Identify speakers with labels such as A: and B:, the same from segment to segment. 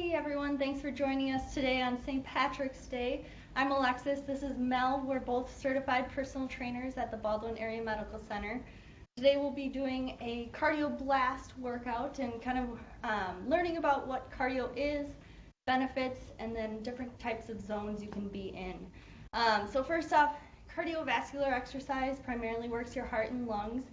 A: Hey everyone, thanks for joining us today on St. Patrick's Day. I'm Alexis, this is Mel. We're both certified personal trainers at the Baldwin Area Medical Center. Today we'll be doing a cardio blast workout and kind of learning about what cardio is, benefits, and then different types of zones you can be in. So first off, cardiovascular exercise primarily works your heart and lungs.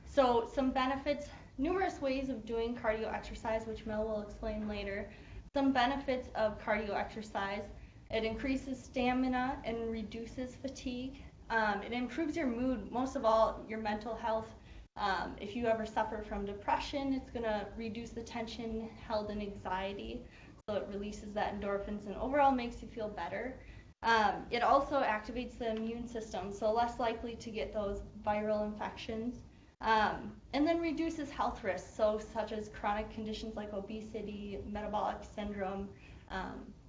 A: So some benefits, numerous ways of doing cardio exercise, which Mel will explain later. Some benefits of cardio exercise: it increases stamina and reduces fatigue. It improves your mood, most of all your mental health. If you ever suffer from depression, it's going to reduce the tension held in anxiety, so it releases that endorphins and overall makes you feel better. It also activates the immune system, so less likely to get those viral infections. And then reduces health risks, so such as chronic conditions like obesity, metabolic syndrome,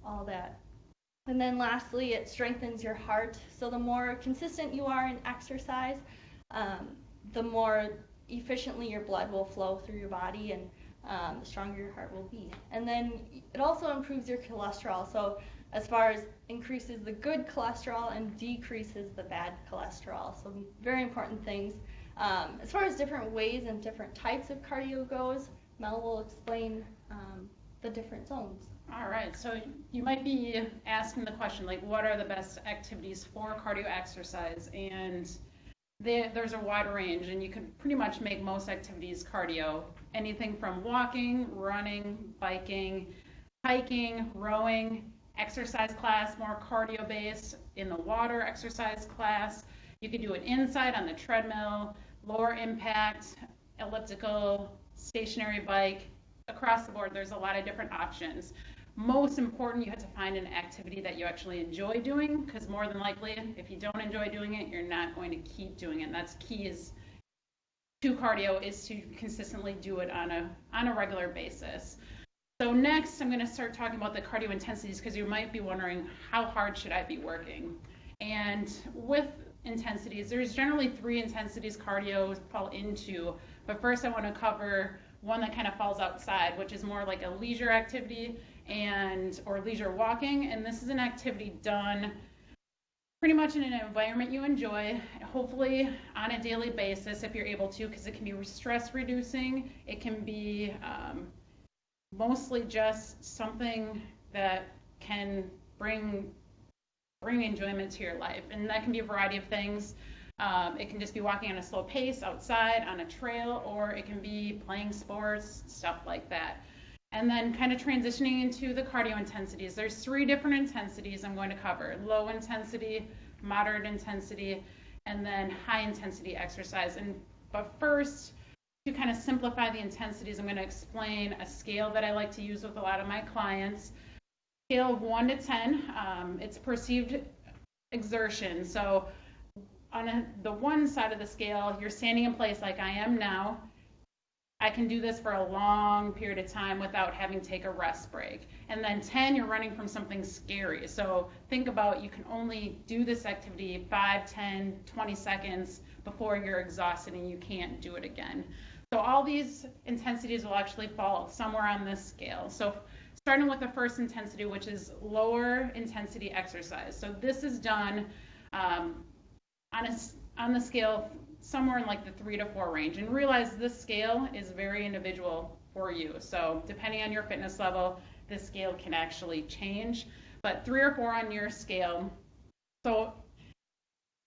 A: all that. And then lastly, it strengthens your heart. So the more consistent you are in exercise, the more efficiently your blood will flow through your body, and the stronger your heart will be. And then it also improves your cholesterol. So as far as increases the good cholesterol and decreases the bad cholesterol. So very important things. As far as different ways and different types of cardio goes, Mel will explain the different zones.
B: All right, so you might be asking the question, like, what are the best activities for cardio exercise? And there's a wide range, and you can pretty much make most activities cardio. Anything from walking, running, biking, hiking, rowing, exercise class, more cardio-based, in the water exercise class. You could do it inside on the treadmill, lower impact, elliptical, stationary bike. Across the board, there's a lot of different options. Most important, you have to find an activity that you actually enjoy doing, because more than likely, if you don't enjoy doing it, you're not going to keep doing it. And that's key to cardio, is to consistently do it on a regular basis. So next, I'm going to start talking about the cardio intensities, because you might be wondering, how hard should I be working? And with intensities, there's generally 3 intensities cardio fall into, but first I want to cover one that kind of falls outside, which is more like a leisure activity or leisure walking. And this is an activity done pretty much in an environment you enjoy, hopefully on a daily basis if you're able to, because it can be stress reducing. It can be mostly just something that can bring enjoyment to your life, and that can be a variety of things. It can just be walking on a slow pace outside on a trail, or it can be playing sports, stuff like that. And then kind of transitioning into the cardio intensities. There's 3 different intensities I'm going to cover: low intensity, moderate intensity, and then high intensity exercise. But first, to kind of simplify the intensities, I'm going to explain a scale that I like to use with a lot of my clients. Scale of 1 to 10, it's perceived exertion. So on the 1 side of the scale, you're standing in place like I am now. I can do this for a long period of time without having to take a rest break. And then 10, you're running from something scary. So think about, you can only do this activity 5, 10, 20 seconds before you're exhausted and you can't do it again. So all these intensities will actually fall somewhere on this scale. So starting with the first intensity, which is lower intensity exercise. So this is done on the scale somewhere in like the 3 to 4 range. And realize this scale is very individual for you. So depending on your fitness level, this scale can actually change. But 3 or 4 on your scale. So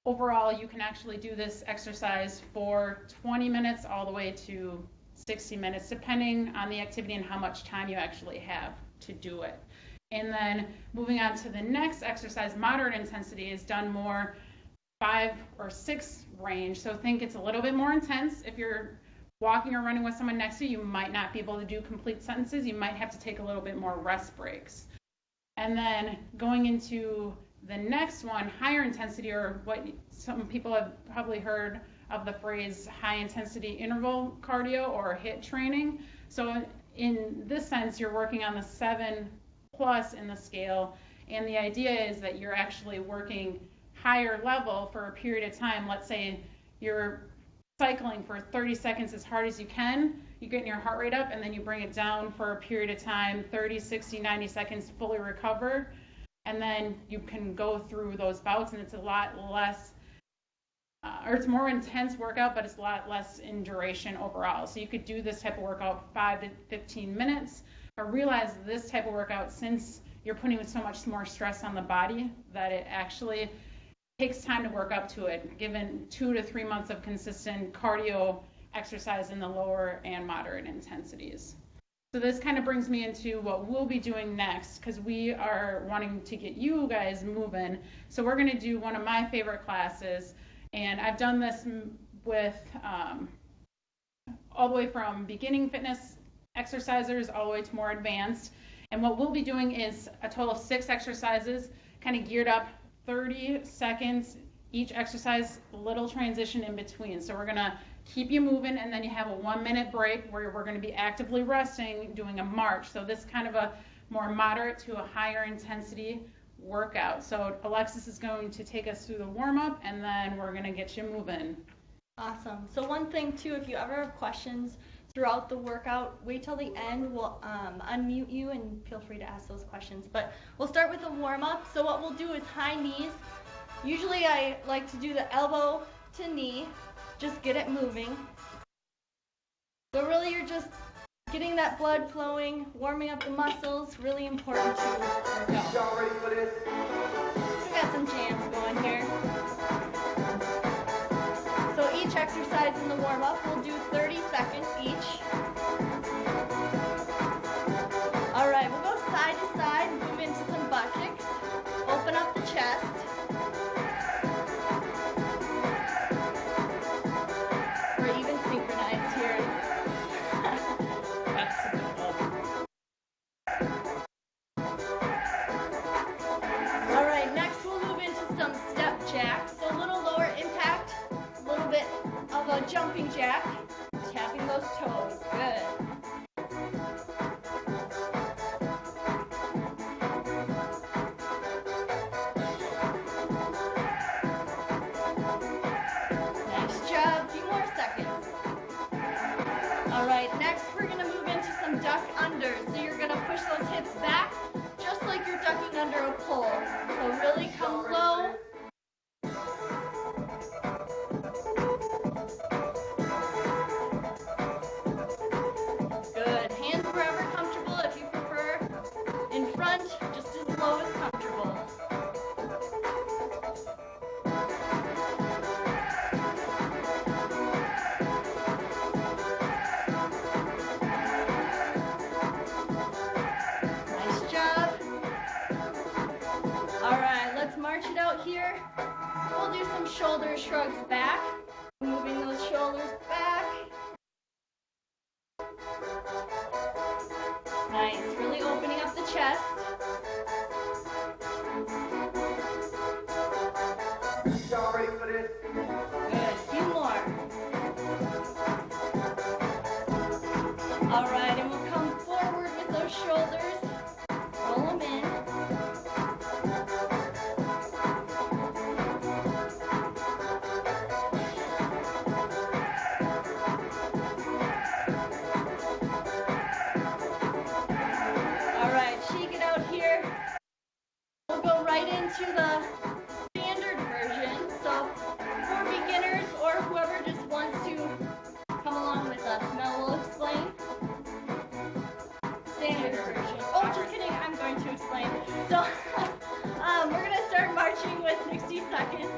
B: overall, you can actually do this exercise for 20 minutes all the way to 60 minutes, depending on the activity and how much time you actually have to do it. And then moving on to the next exercise, moderate intensity, is done more 5 or 6 range. So think it's a little bit more intense. If you're walking or running with someone next to you, you might not be able to do complete sentences. You might have to take a little bit more rest breaks. And then going into the next one, higher intensity, or what some people have probably heard of the phrase high intensity interval cardio or HIIT training. So in this sense, you're working on the 7+ in the scale, and the idea is that you're actually working higher level for a period of time. Let's say you're cycling for 30 seconds as hard as you can, you get your heart rate up, and then you bring it down for a period of time, 30, 60, 90 seconds, fully recover. And then you can go through those bouts, and it's a lot less, or it's more intense workout, but it's a lot less in duration overall. So you could do this type of workout 5 to 15 minutes, but realize this type of workout, since you're putting so much more stress on the body, that it actually takes time to work up to it, given 2 to 3 months of consistent cardio exercise in the lower and moderate intensities. So this kind of brings me into what we'll be doing next, because we are wanting to get you guys moving. So we're going to do one of my favorite classes, and I've done this with all the way from beginning fitness exercisers all the way to more advanced. And what we'll be doing is a total of 6 exercises, kind of geared up 30 seconds each exercise, little transition in between. So we're going to keep you moving, and then you have a 1-minute break where we're going to be actively resting, doing a march. So this is kind of a more moderate to a higher intensity workout. So Alexis is going to take us through the warm-up, and then we're going to get you moving.
A: Awesome. So one thing too, if you ever have questions throughout the workout, wait till the end. We'll unmute you and feel free to ask those questions. But we'll start with a warm-up. So what we'll do is high knees. Usually I like to do the elbow to knee. Just get it moving. So really you're just getting that blood flowing, warming up the muscles, really important to work out.
C: Y'all ready for this?
A: We got some jams going here. So each exercise in the warm-up, we'll do 30 seconds each. All right, we'll go side to side, move into some butt kicks, open up the chest. We're even synchronized here. All right, next we'll move into some step jacks. So a little lower impact, a little bit of a jumping jack, tapping those toes. Good. Nice job. A few more seconds. All right, next we're going to move into some duck unders. So you're going to push those hips back just like you're ducking under a pole. So really come low. Good. Hands wherever comfortable. If you prefer in front, just as low as comfortable. Nice job. All right, let's march it out here. We'll do some shoulder shrugs back. Moving those shoulders back. Nice, really opening up the chest.
C: Y'all ready for this?
A: Good, few more. All right, and we'll come forward with those shoulders. Roll them in. All right, shake it out here. We'll go right into the standard version. So for beginners or whoever just wants to come along with us, Mel will explain. Standard version. Oh, just kidding, I'm going to explain. So we're going to start marching with 60 seconds.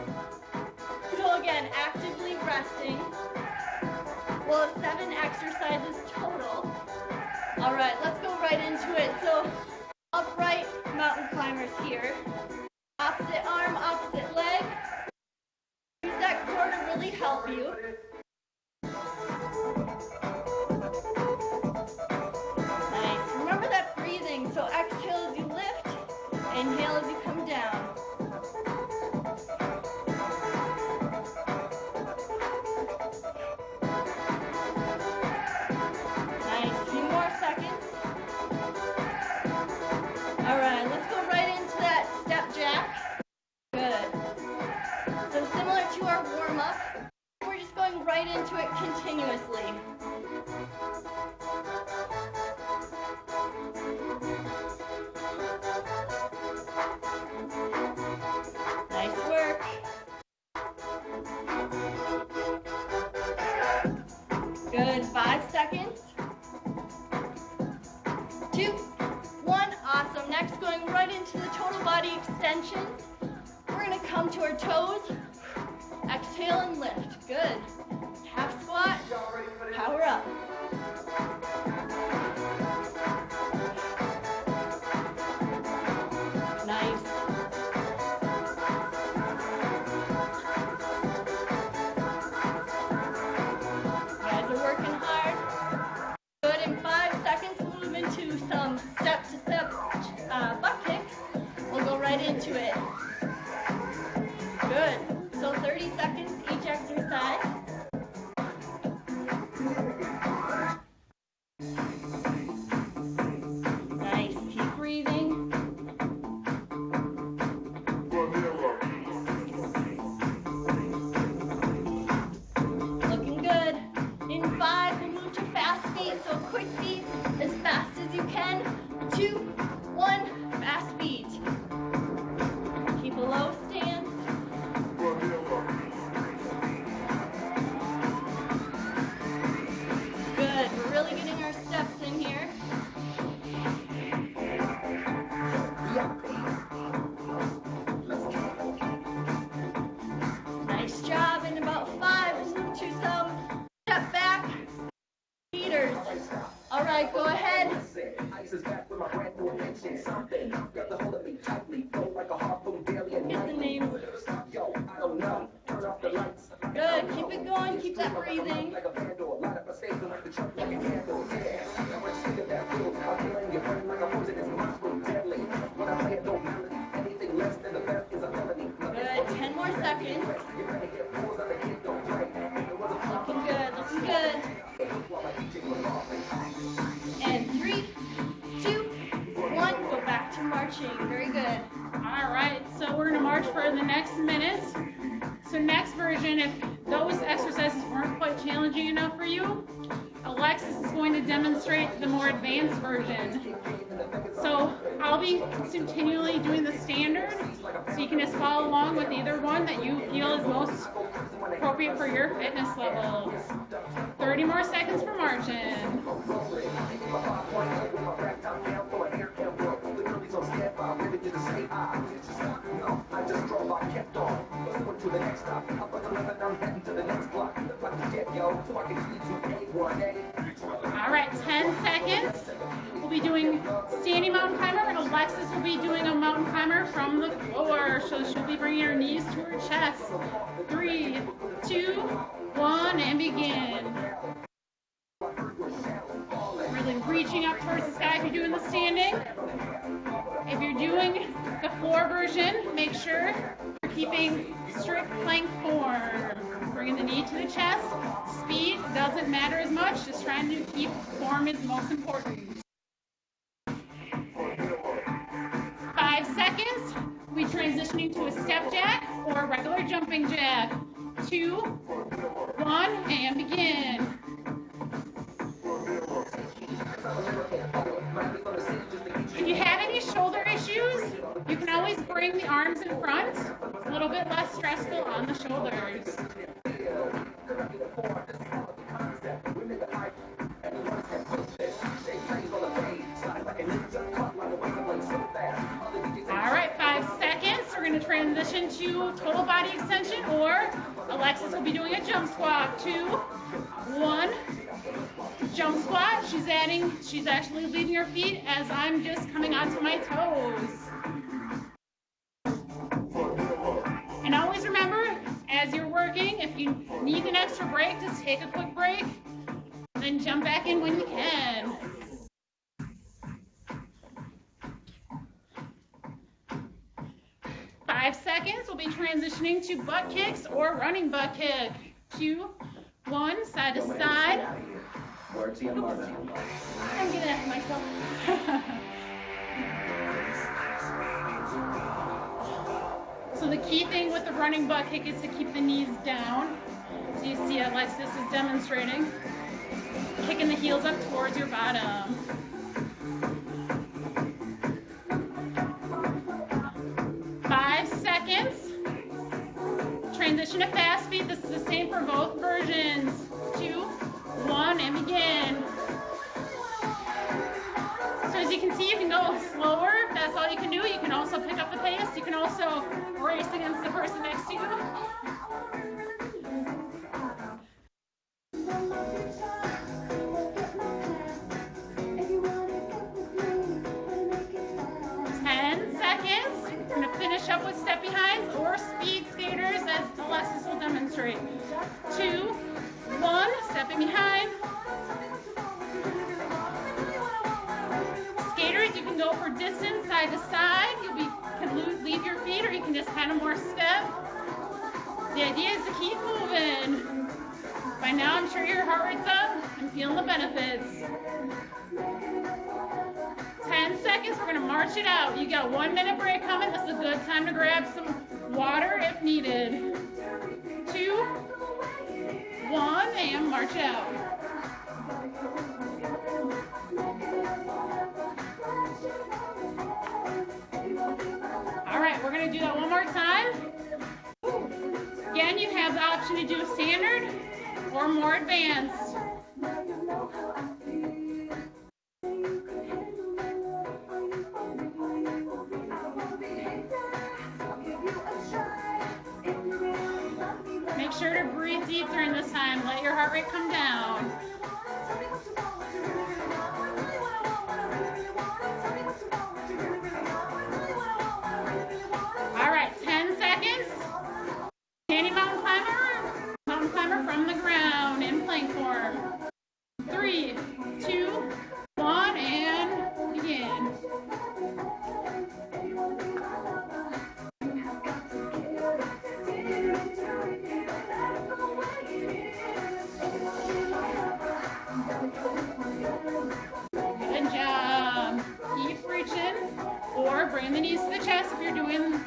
A: So again, actively resting. We'll have 7 exercises total. All right, let's go right into it. So upright mountain climbers here. Opposite arm, opposite leg. Use that core to really help you. Nice. Remember that breathing. So exhale as you lift, inhale as you come down. Nice. Few more seconds. All right, let's go right into that step jack. Good. So similar to our warm-up, we're just going seconds. 2, 1. Awesome. Next, going right into the total body extensions. We're going to come to our toes. Exhale and lift. Good. Half squat.
C: Y'all ready for this?
A: Power up. Nice. You guys are working hard. Good. In 5 seconds, we'll move into some step-to-step butt kicks. We'll go right into it. Good. So 30 seconds each exercise. Nice. Keep breathing. Looking good. In 5, we'll move to fast feet. So quick feet as fast as you can. 2, 1, fast feet. Keep a low stance. Good. We're really getting our steps in here. Nice job. In about 5, we'll move to some step back beaters. All right, go ahead. Get the name. Good. Keep it going. Keep that breathing. Good. 10 more seconds. Looking good. Looking good. And 3, 2, 1. Go back to marching. Very good.
B: All right, so we're gonna march for the next minute. So next version, if those exercises weren't quite challenging enough for you, Alexis is going to demonstrate the more advanced version. So I'll be continually doing the standard, so you can just follow along with either one that you feel is most appropriate for your fitness levels. 30 more seconds for marching. All right, 10 seconds. We'll be doing standing mountain climber. Alexis will be doing a mountain climber from the floor. So she'll be bringing her knees to her chest. 3, 2, 1, and begin. Really reaching up towards the sky if you're doing the standing. If you're doing the floor version, make sure you're keeping strict plank form. Bringing the knee to the chest. Speed doesn't matter as much, just trying to keep form is most important. 5 seconds, we'll be transitioning to a step jack or a regular jumping jack. 2, 1, and begin. If you have any shoulder issues, you can always bring the arms in front. It's a little bit less stressful on the shoulders. All right, 5 seconds. We're going to transition to total body extension, or Alexis will be doing a jump squat. 2, 1, jump squat. She's actually leaving her feet as I'm just coming onto my toes. And always remember, as you're working, if you need an extra break, just take a quick break, then jump back in when you can. Five seconds, we'll be transitioning to butt kicks or running butt kick. 2, 1, side to side.
A: I'm getting ahead of myself.
B: So the key thing with the running butt kick is to keep the knees down. So you see Alexis is demonstrating. Kicking the heels up towards your bottom. 5 seconds. Transition to fast feet. This is the same for both versions. 2, 1, and begin. also race against the person next to you. 10 seconds. I'm going to finish up with step behinds or speed skaters as Alexis will demonstrate. 2, 1, stepping behind. Skaters, you can go for distance, side to side. You can leave your feet, or you can just kind of more step. The idea is to keep moving. By now, I'm sure your heart rate's up. I'm feeling the benefits. 10 seconds, we're gonna march it out. You got 1 minute break coming. This is a good time to grab some water if needed. 2, 1, and march it out. All right, we're gonna do that one more time. Again, you have the option to do standard or more advanced. Make sure to breathe deep during this time. Let your heart rate come down. All right, 10 seconds. Standing mountain climber from the ground in plank form. 3, 2, 1, and begin. Good job. Keep reaching, or bring the knees to the chest if you're doing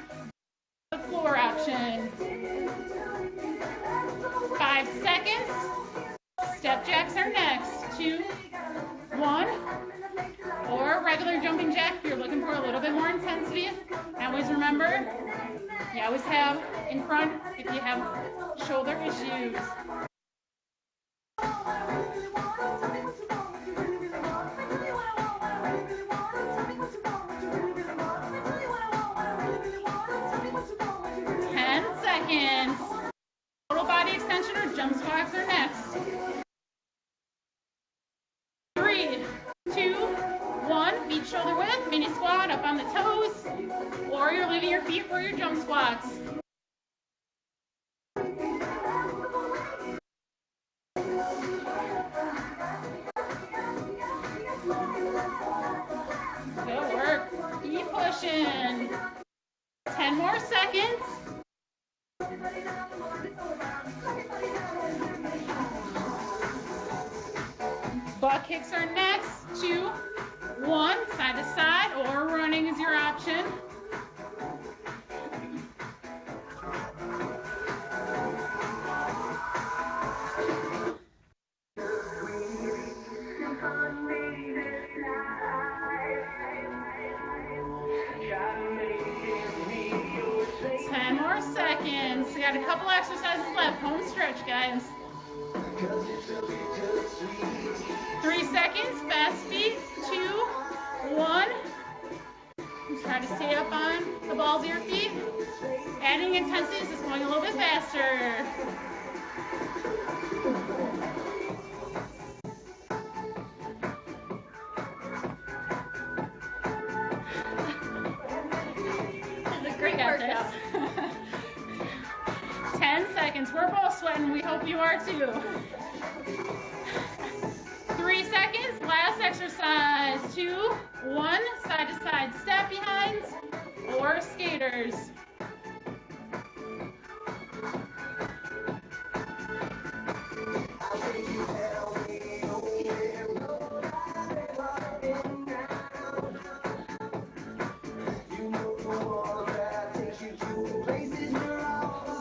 B: the floor option. 5 seconds. Step jacks are next. 2, 1. Or regular jumping jack if you're looking for a little bit more intensity. And always remember, you always have in front if you have shoulder issues. Total body extension or jump squats are next. 3, 2, 1. Feet shoulder width, mini squat up on the toes, or you're leaving your feet for your jump squats. Good work. Keep pushing. 10 more seconds. Butt kicks are next. 2, 1, side to side, or running is your option. We got a couple exercises left. Home stretch, guys. 3 seconds. Fast feet. 2, 1. Try to stay up on the balls of your feet. Adding intensity is just going a little bit faster.
A: This is a great workout.
B: 10 seconds. We're both sweating. We hope you are too. 3 seconds. Last exercise. 2, 1. Side to side step behinds or skaters.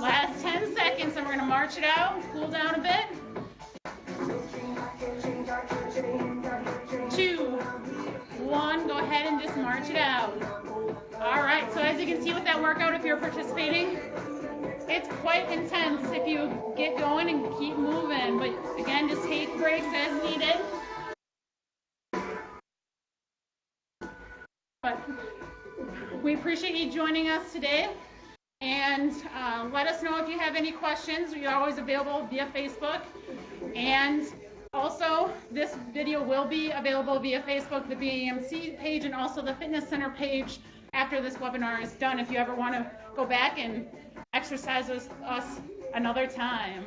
B: Last 10 seconds, and we're going to march it out, cool down a bit. 2, 1, go ahead and just march it out. All right, so as you can see with that workout, if you're participating, it's quite intense if you get going and keep moving. But again, just take breaks as needed. But we appreciate you joining us today. And let us know if you have any questions. We're always available via Facebook. And also, this video will be available via Facebook, the BAMC page, and also the Fitness Center page after this webinar is done if you ever want to go back and exercise with us another time.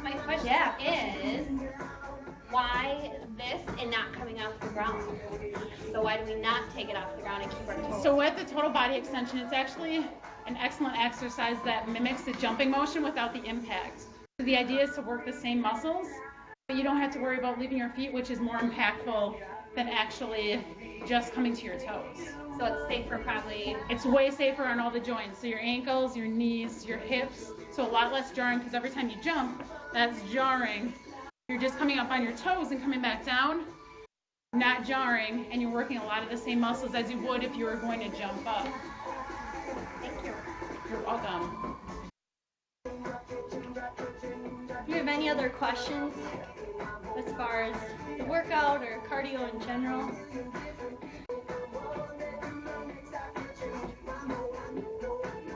D: My question is, why this and not coming off the ground? So why do we not take it off the ground and keep our toes?
B: So with the total body extension, it's actually an excellent exercise that mimics the jumping motion without the impact. So the idea is to work the same muscles, but you don't have to worry about leaving your feet, which is more impactful than actually just coming to your toes.
D: So it's safer probably.
B: It's way safer on all the joints. So your ankles, your knees, your hips. So a lot less jarring because every time you jump, that's jarring. You're just coming up on your toes and coming back down, not jarring, and you're working a lot of the same muscles as you would if you were going to jump up.
D: Thank you.
B: You're welcome.
A: Do you have any other questions as far as the workout or cardio in general?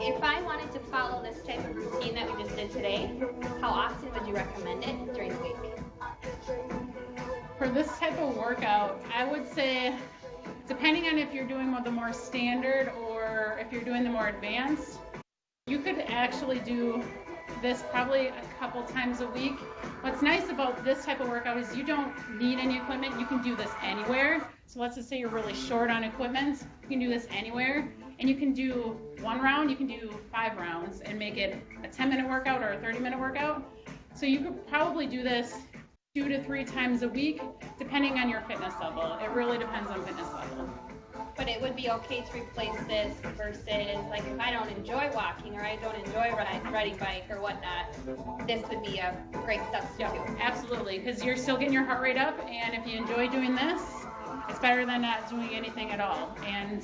D: If I wanted to follow this type of routine that we just did today, how often would you recommend it during the week?
B: For this type of workout, I would say, depending on if you're doing the more standard or if you're doing the more advanced, you could actually do this probably a couple times a week. What's nice about this type of workout is you don't need any equipment. You can do this anywhere. So let's just say you're really short on equipment. You can do this anywhere. And you can do 1 round, you can do 5 rounds and make it a 10-minute workout or a 30-minute workout. So you could probably do this 2 to 3 times a week, depending on your fitness level. It really depends on fitness level.
D: But it would be okay to replace this versus, like, if I don't enjoy walking or I don't enjoy riding bike or whatnot, this would be a great substitute.
B: Yeah, absolutely, because you're still getting your heart rate up, and if you enjoy doing this, it's better than not doing anything at all. And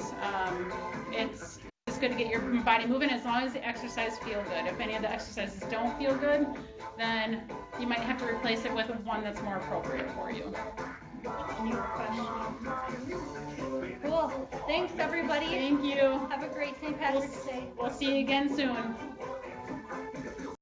B: it's just good to get your body moving as long as the exercise feels good. If any of the exercises don't feel good, then you might have to replace it with one that's more appropriate for you.
A: Any more questions? Cool. Thanks, everybody.
B: Thank you.
A: Have a great St. Patrick's Day.
B: We'll see you again soon.